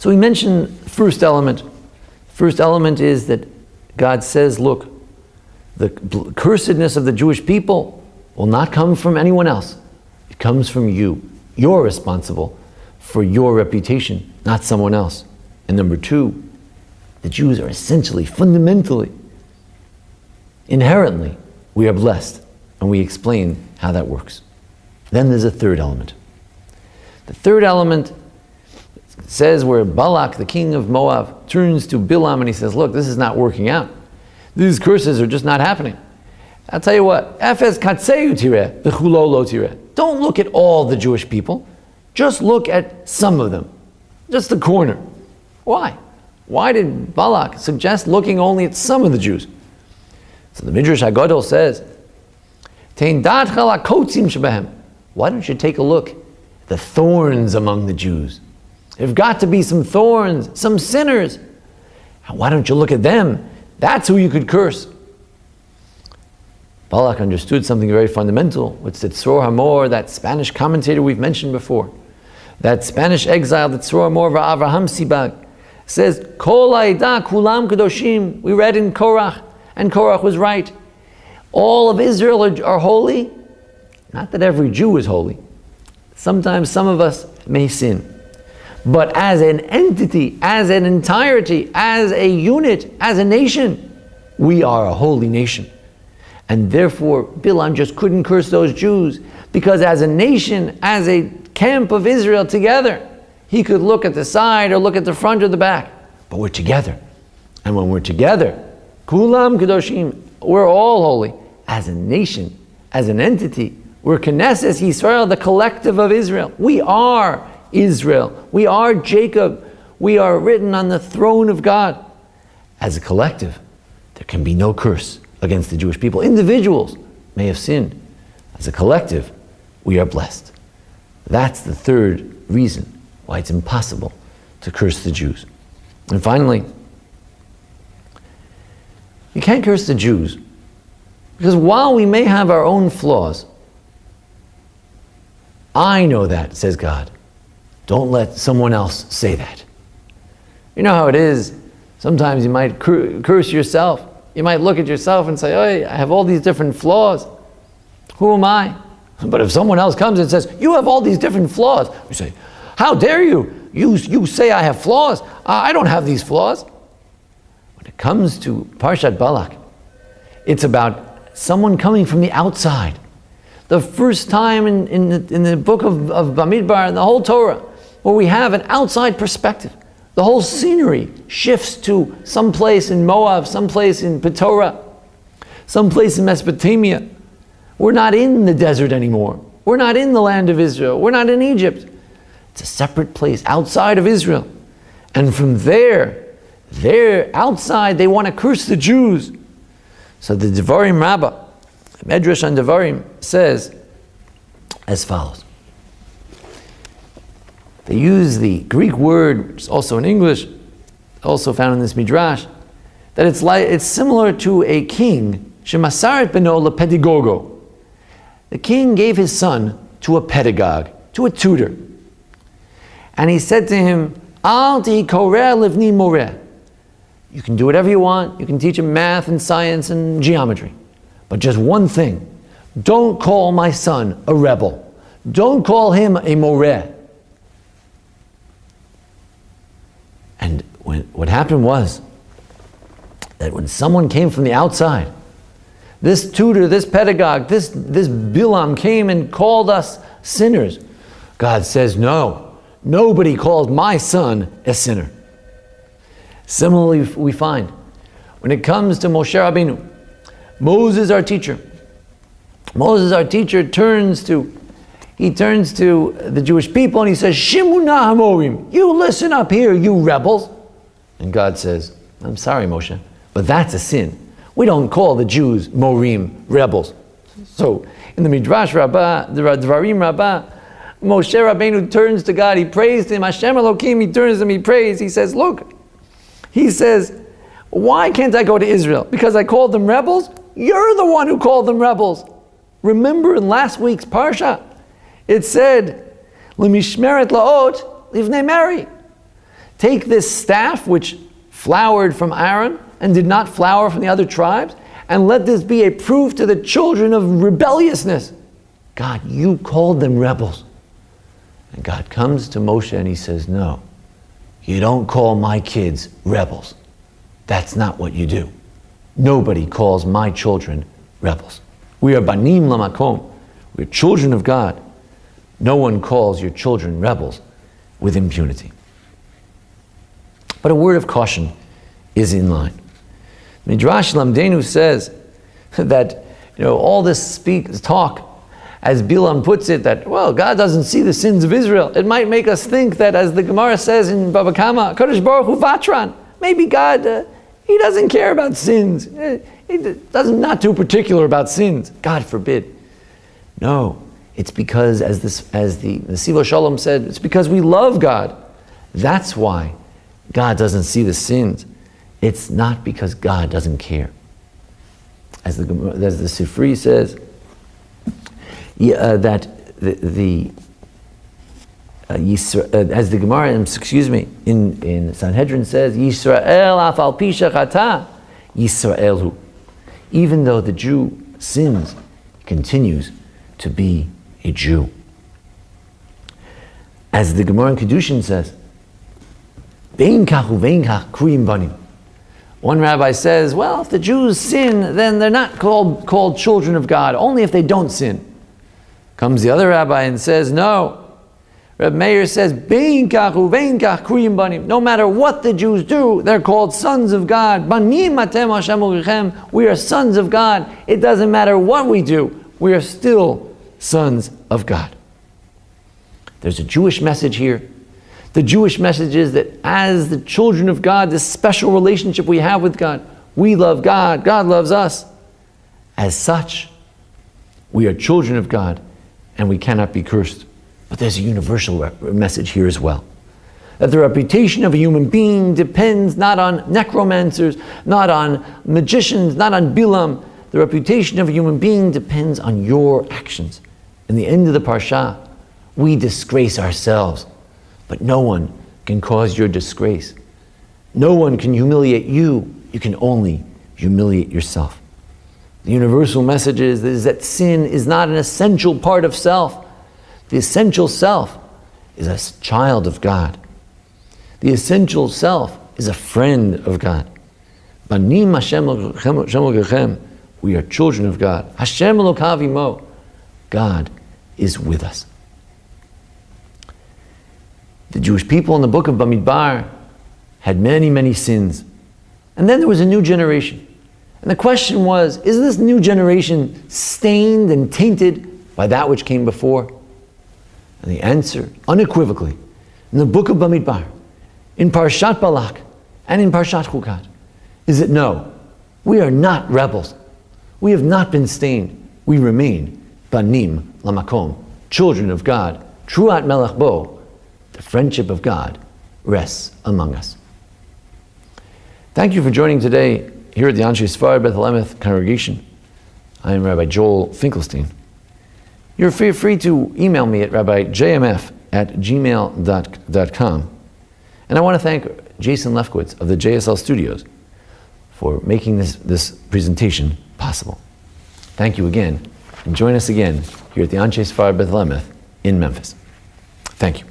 So we mentioned first element. First element is that God says, look, the cursedness of the Jewish people will not come from anyone else. It comes from you. You're responsible for your reputation, not someone else. And number two, the Jews are essentially, fundamentally, inherently, we are blessed. And we explain how that works. Then there's a third element. The third element says where Balak, the king of Moab, turns to Bilam and he says, look, this is not working out. These curses are just not happening. I'll tell you what, Efes katseu tireh, v'chulo lo tireh. Don't look at all the Jewish people. Just look at some of them. Just the corner. Why? Why did Balak suggest looking only at some of the Jews? So the Midrash HaGadol says, Tein datcha lakotzim shebehem. Why don't you take a look at the thorns among the Jews? There've got to be some thorns, some sinners. Why don't you look at them? That's who you could curse. Balak understood something very fundamental, which the Tzror Hamor, that Spanish commentator we've mentioned before, that Spanish exile, the Tzror Hamor Avraham Sibag, says, Kol ha'edah kulam kadoshim. We read in Korach, and Korach was right. All of Israel are holy. Not that every Jew is holy. Sometimes some of us may sin. But as an entity, as an entirety, as a unit, as a nation, we are a holy nation. And therefore, Bilam just couldn't curse those Jews, because as a nation, as a camp of Israel together, he could look at the side or look at the front or the back. But we're together. And when we're together, Kulam Kadoshim, we're all holy. As a nation, as an entity, we're Knesset Yisrael, the collective of Israel. We are Israel. We are Jacob. We are written on the throne of God. As a collective, there can be no curse against the Jewish people. Individuals may have sinned. As a collective, we are blessed. That's the third reason why it's impossible to curse the Jews. And finally, you can't curse the Jews because while we may have our own flaws, I know that, says God. Don't let someone else say that. You know how it is. Sometimes you might curse yourself. You might look at yourself and say, oh, I have all these different flaws. Who am I? But if someone else comes and says, you have all these different flaws, you say, how dare you? You say I have flaws. I don't have these flaws. When it comes to Parshat Balak, it's about someone coming from the outside. The first time in the book of Bamidbar and the whole Torah, where we have an outside perspective. The whole scenery shifts to some place in Moab, some place in Petorah, some place in Mesopotamia. We're not in the desert anymore. We're not in the land of Israel. We're not in Egypt. It's a separate place outside of Israel. And from there outside, they want to curse the Jews. So the Devarim Rabbah, Medrash on Devarim, says as follows. They use the Greek word, which is also in English, also found in this Midrash, that it's similar to a king, shemasaret beno lepedagogo. The king gave his son to a pedagogue, to a tutor. And he said to him, Al tikoreh livni moreh. You can do whatever you want. You can teach him math and science and geometry. But just one thing, don't call my son a rebel. Don't call him a moreh. And what happened was that when someone came from the outside, this tutor, this pedagogue, this Bilam came and called us sinners. God says, no, nobody called my son a sinner. Similarly, we find when it comes to Moshe Rabbeinu, Moses, our teacher. Moses, our teacher, turns to the Jewish people and he says, Shimuna Hamorim, you listen up here, you rebels. And God says, I'm sorry, Moshe, but that's a sin. We don't call the Jews Morim, rebels. So in the Midrash Rabbah, the Dvarim Rabbah, Moshe Rabbeinu turns to God, he prays to him, Hashem Elokim, he turns to him, he prays, he says, look, he says, why can't I go to Israel? Because I called them rebels? You're the one who called them rebels. Remember in last week's Parsha, it said, L'mishmeret la'ot livnei meri. Take this staff which flowered from Aaron and did not flower from the other tribes, and let this be a proof to the children of rebelliousness. God, you called them rebels. And God comes to Moshe and he says, no, you don't call my kids rebels. That's not what you do. Nobody calls my children rebels. We are banim lamakom. We're children of God. No one calls your children rebels with impunity. But a word of caution is in line. Midrash Lamdenu says that all this talk, as Bilam puts it, that God doesn't see the sins of Israel. It might make us think that, as the Gemara says in Baba Kama, Kadosh Baruch Hu Vatran, maybe God he doesn't care about sins. He doesn't not too particular about sins. God forbid. No, it's because, as the Siva Shalom said, it's because we love God. That's why God doesn't see the sins. It's not because God doesn't care. As the Sifri says, that as the Gemara, in Sanhedrin says, Yisrael afal pi shechata, Yisraelu. Even though the Jew sins, he continues to be a Jew. As the Gemara in Kedushin says, Bein kach uvein kach kriyim banim. One rabbi says, if the Jews sin, then they're not called children of God, only if they don't sin. Comes the other rabbi and says, no. Rabbi Meir says, Bein kach uvein kach kriyim banim. No matter what the Jews do, they're called sons of God. Banim atem Hashem Elohechem. We are sons of God. It doesn't matter what we do, we are still sons of God. There's a Jewish message here. The Jewish message is that as the children of God, this special relationship we have with God, we love God, God loves us. As such, we are children of God and we cannot be cursed. But there's a universal message here as well. That the reputation of a human being depends not on necromancers, not on magicians, not on Bilam. The reputation of a human being depends on your actions. In the end of the Parsha, we disgrace ourselves. But no one can cause your disgrace. No one can humiliate you. You can only humiliate yourself. The universal message is that sin is not an essential part of self. The essential self is a child of God. The essential self is a friend of God. Banim Hashem Elohechem. We are children of God. Hashem Elokav Imo. God is with us. The Jewish people in the book of Bamidbar had many, many sins. And then there was a new generation. And the question was, is this new generation stained and tainted by that which came before? And the answer, unequivocally, in the book of Bamidbar, in Parshat Balak, and in Parshat Chukat, is that no, we are not rebels. We have not been stained. We remain banim lamakom, children of God, truat melech bo. The friendship of God rests among us. Thank you for joining today here at the Anshe Sfar Beth Lemeth congregation. I am Rabbi Joel Finkelstein. You're free to email me at rabbijmf@gmail.com. And I want to thank Jason Lefkowitz of the JSL Studios for making this presentation possible. Thank you again, and join us again here at the Anshe Sfar Beth Lemeth in Memphis. Thank you.